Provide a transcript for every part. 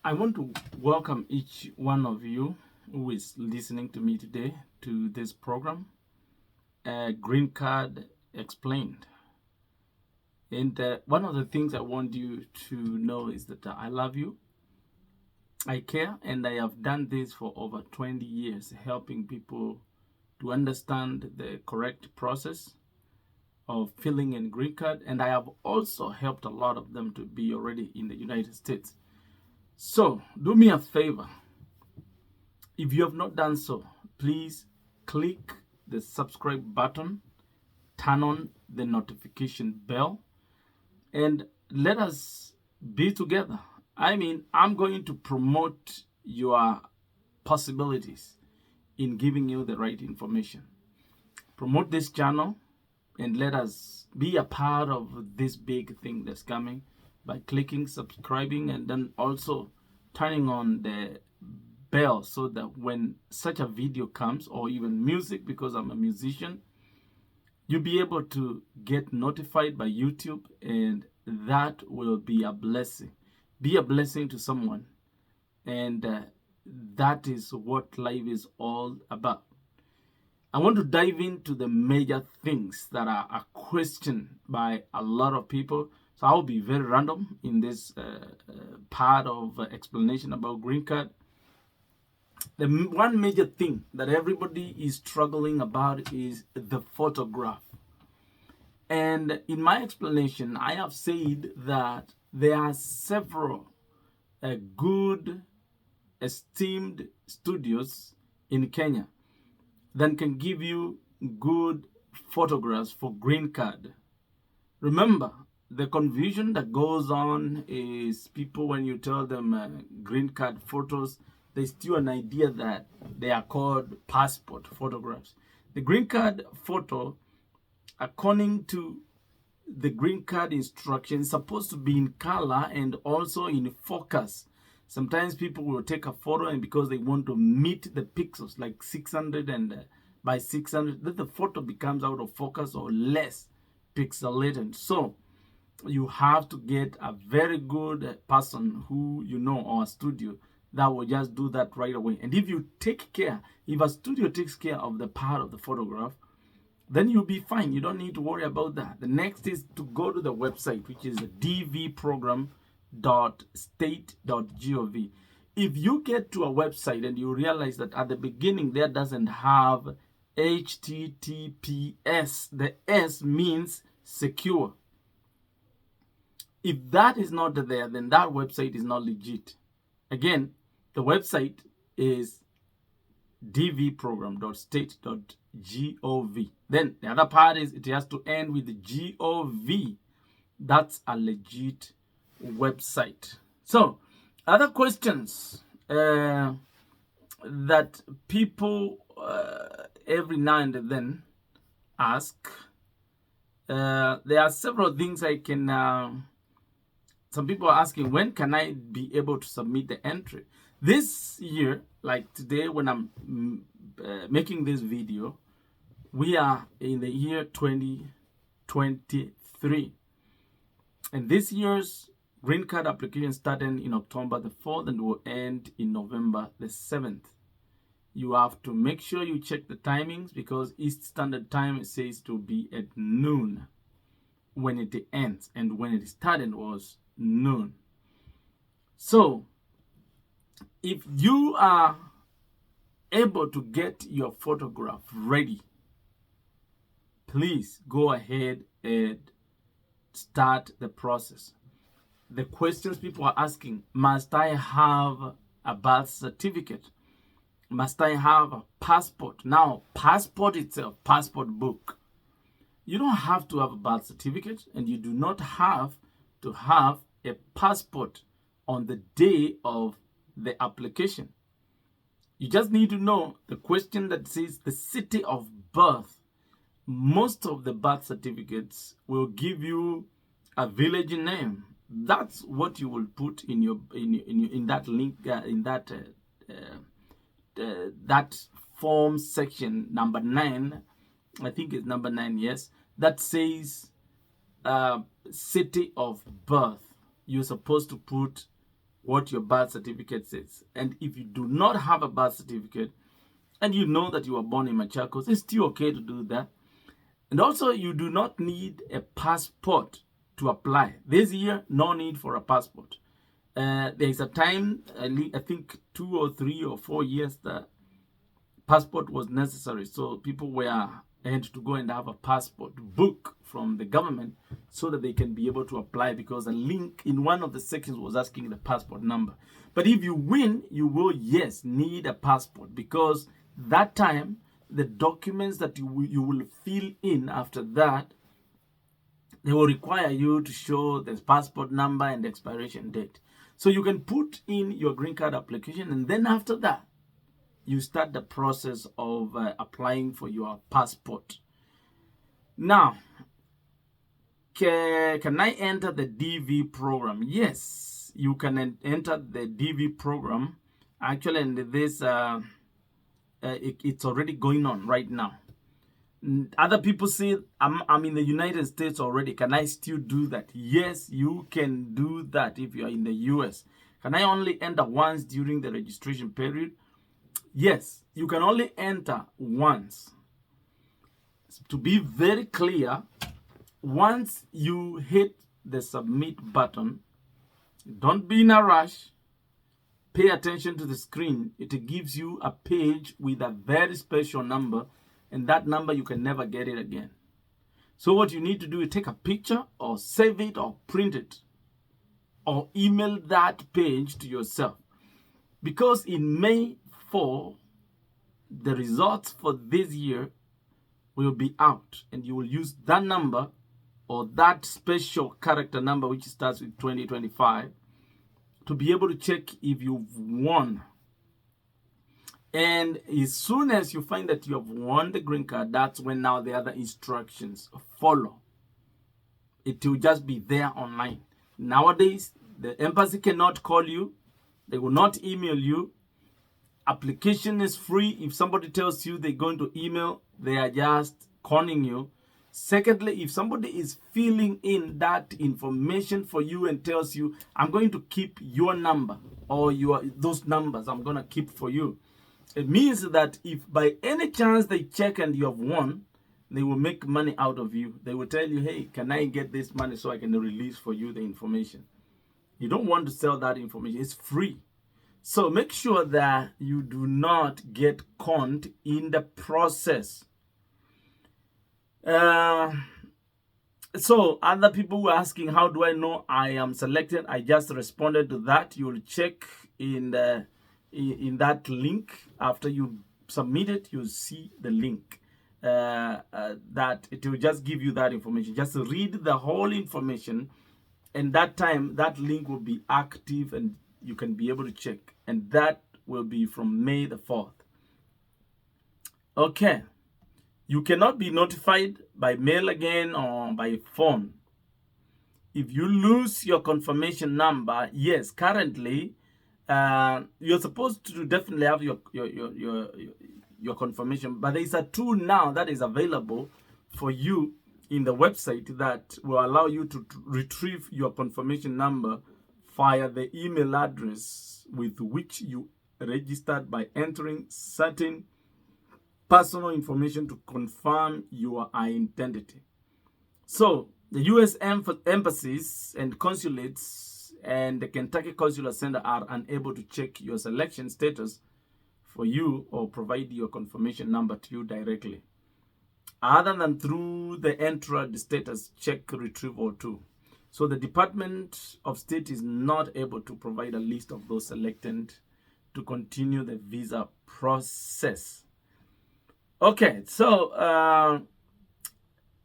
I want to welcome each one of you who is listening to me today to this program, Greencard Explained. And one of the things I want you to know is that I love you, I care, and I have done this for over 20 years, helping people to understand the correct process of filling in green card. And I have also helped a lot of them to be already in the United States. So do me a favor. If you have not done so, please click the subscribe button, turn on the notification bell, and let us be together. I'm going to promote your possibilities in giving you the right information. Promote this channel and let us be a part of this big thing that's coming by clicking subscribing and then also turning on the bell so that when such a video comes, or even music, because I'm a musician, you'll be able to get notified by YouTube, and that will be a blessing. Be a blessing to someone, and that is what life is all about. I want to dive into the major things that are questioned by a lot of people. So I'll be very random in this part of explanation about green card. The one major thing that everybody is struggling about is the photograph. And in my explanation, I have said that there are several good, esteemed studios in Kenya that can give you good photographs for green card. Remember, the confusion that goes on is people, when you tell them green card photos, they still an idea that they are called passport photographs. The green card photo, according to the green card instructions, is supposed to be in color and also in focus. Sometimes people will take a photo, and because they want to meet the pixels, like 600 and by 600, then the photo becomes out of focus or less pixelated. So you have to get a very good person who you know, or a studio that will just do that right away. And if you take care, if a studio takes care of the part of the photograph, then you'll be fine. You don't need to worry about that. The next is to go to the website, which is dvprogram.state.gov. If you get to a website and you realize that at the beginning there doesn't have HTTPS, the S means secure. If that is not there, then that website is not legit. Again, the website is dvprogram.state.gov. Then the other part is it has to end with the gov. That's a legit website. So, other questions that people every now and then ask. There are several things I can. Some people are asking, when can I be able to submit the entry? This year, like today when I'm making this video, we are in the year 2023. And this year's green card application started in October the 4th and will end in November the 7th. You have to make sure you check the timings, because East Standard Time says to be at noon when it ends, and when it started was noon. So if you are able to get your photograph ready, please go ahead and start the process. The questions people are asking: must I have a birth certificate? Must I have a passport? Now, passport itself, passport book, you don't have to have a birth certificate, and you do not have to have a passport on the day of the application. You just need to know the question that says the city of birth. Most of the birth certificates will give you a village name. That's what you will put in your in that link that form section number 9. I think it's number 9. Yes, that says city of birth. You're supposed to put what your birth certificate says. And if you do not have a birth certificate and you know that you were born in Machakos, it's still okay to do that. And also, you do not need a passport to apply. This year, no need for a passport. There is a time, I think 2 or 3 or 4 years, that passport was necessary. So people had to go and have a passport book from the government so that they can be able to apply, because a link in one of the sections was asking the passport number. But if you win, you will, yes, need a passport, because that time, the documents that you will fill in after that, they will require you to show the passport number and the expiration date. So you can put in your green card application, and then after that, you start the process of applying for your passport. Now, can I enter the DV program? Yes, you can enter the DV program. Actually, and this it's already going on right now. Other people say, I'm in the United States already. Can I still do that? Yes, you can do that if you are in the US. Can I only enter once during the registration period? Yes, you can only enter once. To be very clear, once you hit the submit button, don't be in a rush. Pay attention to the screen. It gives you a page with a very special number, and that number you can never get it again. So what you need to do is take a picture or save it or print it or email that page to yourself. Because in May 4, the results for this year will be out, and you will use that number or that special character number, which starts with 2025, to be able to check if you've won. And as soon as you find that you have won the green card, that's when now the other instructions follow. It will just be there online. Nowadays, the embassy cannot call you. They will not email you. Application is free. If somebody tells you they're going to email, they are just conning you. Secondly, if somebody is filling in that information for you and tells you, I'm going to keep your number or those numbers I'm going to keep for you, it means that if by any chance they check and you have won, they will make money out of you. They will tell you, hey, can I get this money so I can release for you the information? You don't want to sell that information. It's free. So make sure that you do not get conned in the process. So other people were asking, how do I know I am selected? I just responded to that. You'll check in that link. After you submit it, you'll see the link that it will just give you that information. Just read the whole information, and that time that link will be active and you can be able to check, and that will be from May the 4th. Okay. You cannot be notified by mail again or by phone. If you lose your confirmation number, yes, currently you're supposed to definitely have your confirmation, but there is a tool now that is available for you in the website that will allow you to retrieve your confirmation number via the email address with which you registered by entering certain personal information to confirm your identity. So the U.S. embassies and consulates and the Kentucky Consular Center are unable to check your selection status for you or provide your confirmation number to you directly, other than through the entered status check retrieval tool. So the Department of State is not able to provide a list of those selected to continue the visa process. Okay, so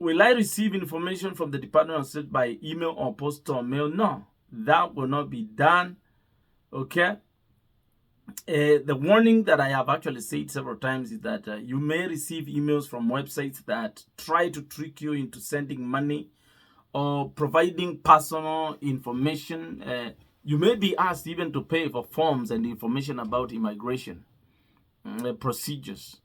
will I receive information from the Department of State by email or postal mail? No, that will not be done. Okay. The warning that I have actually said several times is that you may receive emails from websites that try to trick you into sending money or providing personal information. You may be asked even to pay for forms and information about immigration procedures.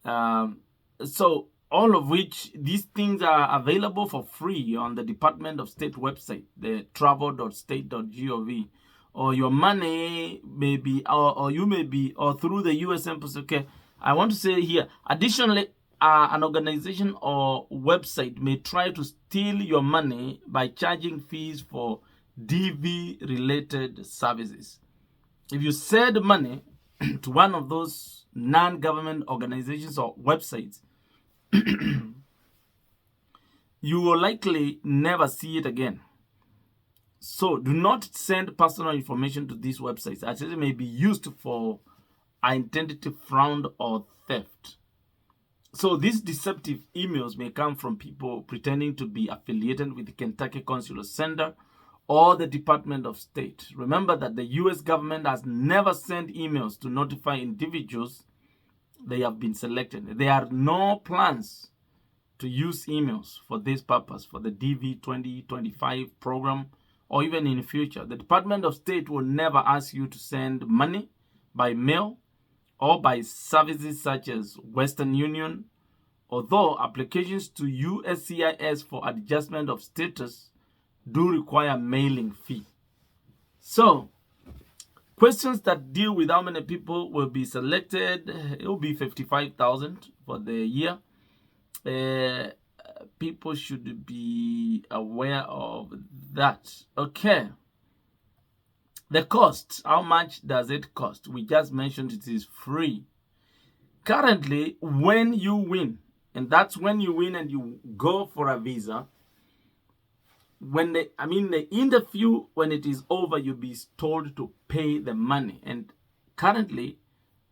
So all of which, these things are available for free on the Department of State website, the travel.state.gov, or your money may be, or you may be, or through the U.S. Embassy. Okay, I want to say here, additionally, an organization or website may try to steal your money by charging fees for DV-related services. If you send money to one of those non-government organizations or websites, you will likely never see it again. So do not send personal information to these websites, as it may be used for identity fraud or theft. So these deceptive emails may come from people pretending to be affiliated with the Kentucky Consular Center or the Department of State. Remember that the U.S. government has never sent emails to notify individuals they have been selected. There are no plans to use emails for this purpose, for the DV 2025 program, or even in the future. The Department of State will never ask you to send money by mail or by services such as Western Union, although applications to USCIS for adjustment of status do require mailing fee. So, questions that deal with how many people will be selected, it will be 55,000 for the year. People should be aware of that. Okay. The cost, how much does it cost? We just mentioned it is free. Currently, when you win, and that's when you win and you go for a visa, the interview, when it is over, you'll be told to pay the money. And currently,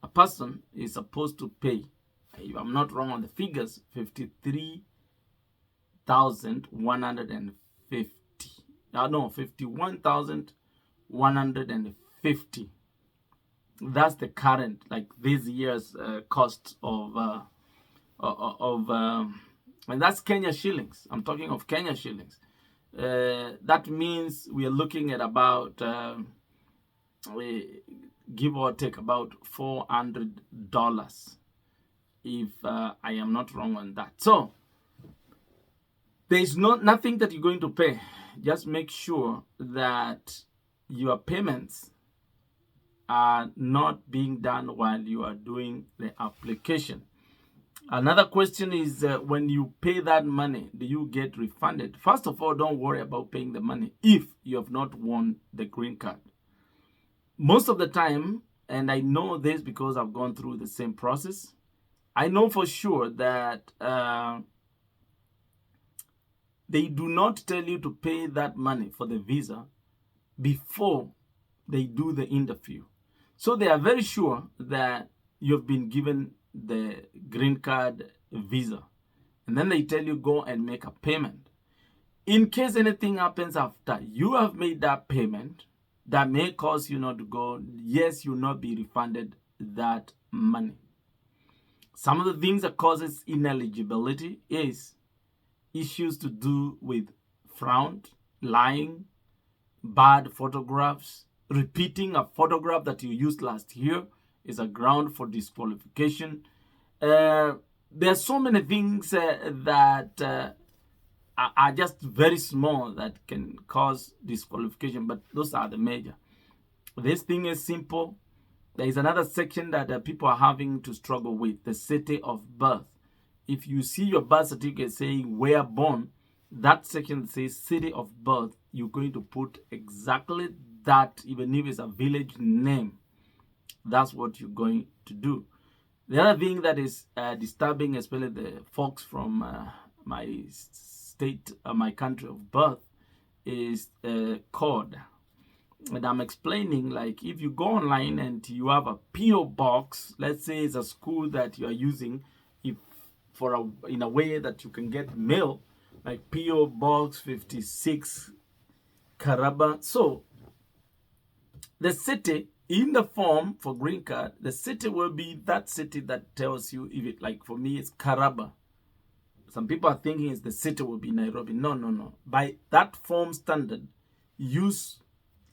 a person is supposed to pay, if I'm not wrong on the figures, 51,150. That's the current, like this year's cost of and that's Kenya shillings. I'm talking of Kenya shillings. That means we are looking at about, give or take, about $400, if I am not wrong on that. So there is nothing that you're going to pay. Just make sure that your payments are not being done while you are doing the application. Another question is, when you pay that money, do you get refunded? First of all, don't worry about paying the money if you have not won the green card. Most of the time, and I know this because I've gone through the same process, I know for sure that they do not tell you to pay that money for the visa before they do the interview. So they are very sure that you've been given the green card visa. And then they tell you go and make a payment. In case anything happens after you have made that payment that may cause you not to go, yes, you'll not be refunded that money. Some of the things that causes ineligibility is issues to do with fraud, lying, bad photographs. Repeating a photograph that you used last year is a ground for disqualification. There are so many things that are just very small that can cause disqualification, but those are the major. This thing is simple. There is another section that people are having to struggle with, the city of birth. If you see your birth certificate saying where born, that section says city of birth, you're going to put exactly that, even if it's a village name. That's what you're going to do. The other thing that is disturbing, especially the folks from my state, my country of birth, is code. And I'm explaining, like, if you go online and you have a PO box, let's say it's a school that you are using, in a way that you can get mail, like PO Box 56 Karaba. So the city in the form for green card, the city will be that city that tells you, if it, like for me, it's Karaba. Some people are thinking it's the city will be Nairobi. No. By that form standard, use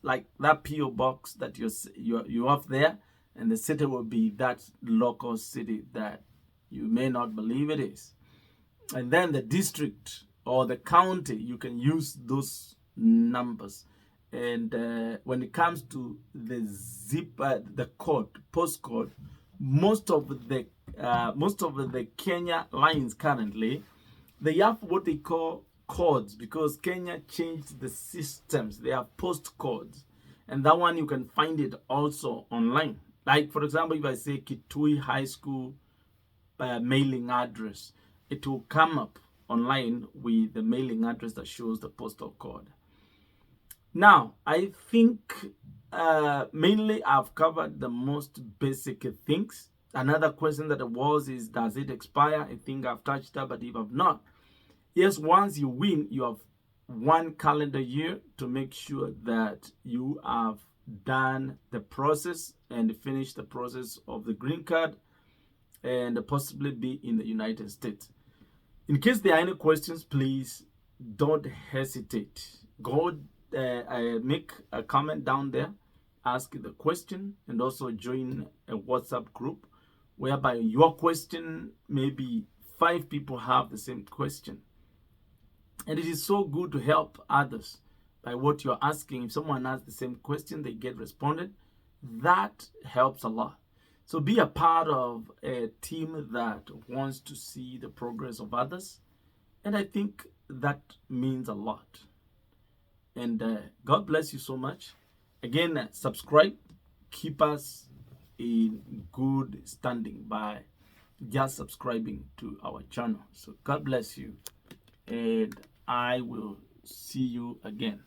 like that PO box that you have there, and the city will be that local city that you may not believe it is. And then the district or the county, you can use those numbers. And when it comes to the the code, postcode, most of the Kenya lines currently, they have what they call codes, because Kenya changed the systems. They have postcodes, and that one you can find it also online. Like, for example, if I say Kitui High School mailing address, it will come up online with the mailing address that shows the postal code. Now, I think mainly I've covered the most basic things. Another question that was is, does it expire? I think I've touched that, but if I've not, yes, once you win, you have 1 calendar year to make sure that you have done the process and finished the process of the green card and possibly be in the United States. In case there are any questions, please don't hesitate. Go make a comment down there, ask the question, and also join a WhatsApp group whereby your question, maybe 5 people have the same question. And it is so good to help others by what you're asking. If someone asks the same question, they get responded. That helps a lot. So be a part of a team that wants to see the progress of others. And I think that means a lot. And God bless you so much. Again, subscribe. Keep us in good standing by just subscribing to our channel. So God bless you. And I will see you again.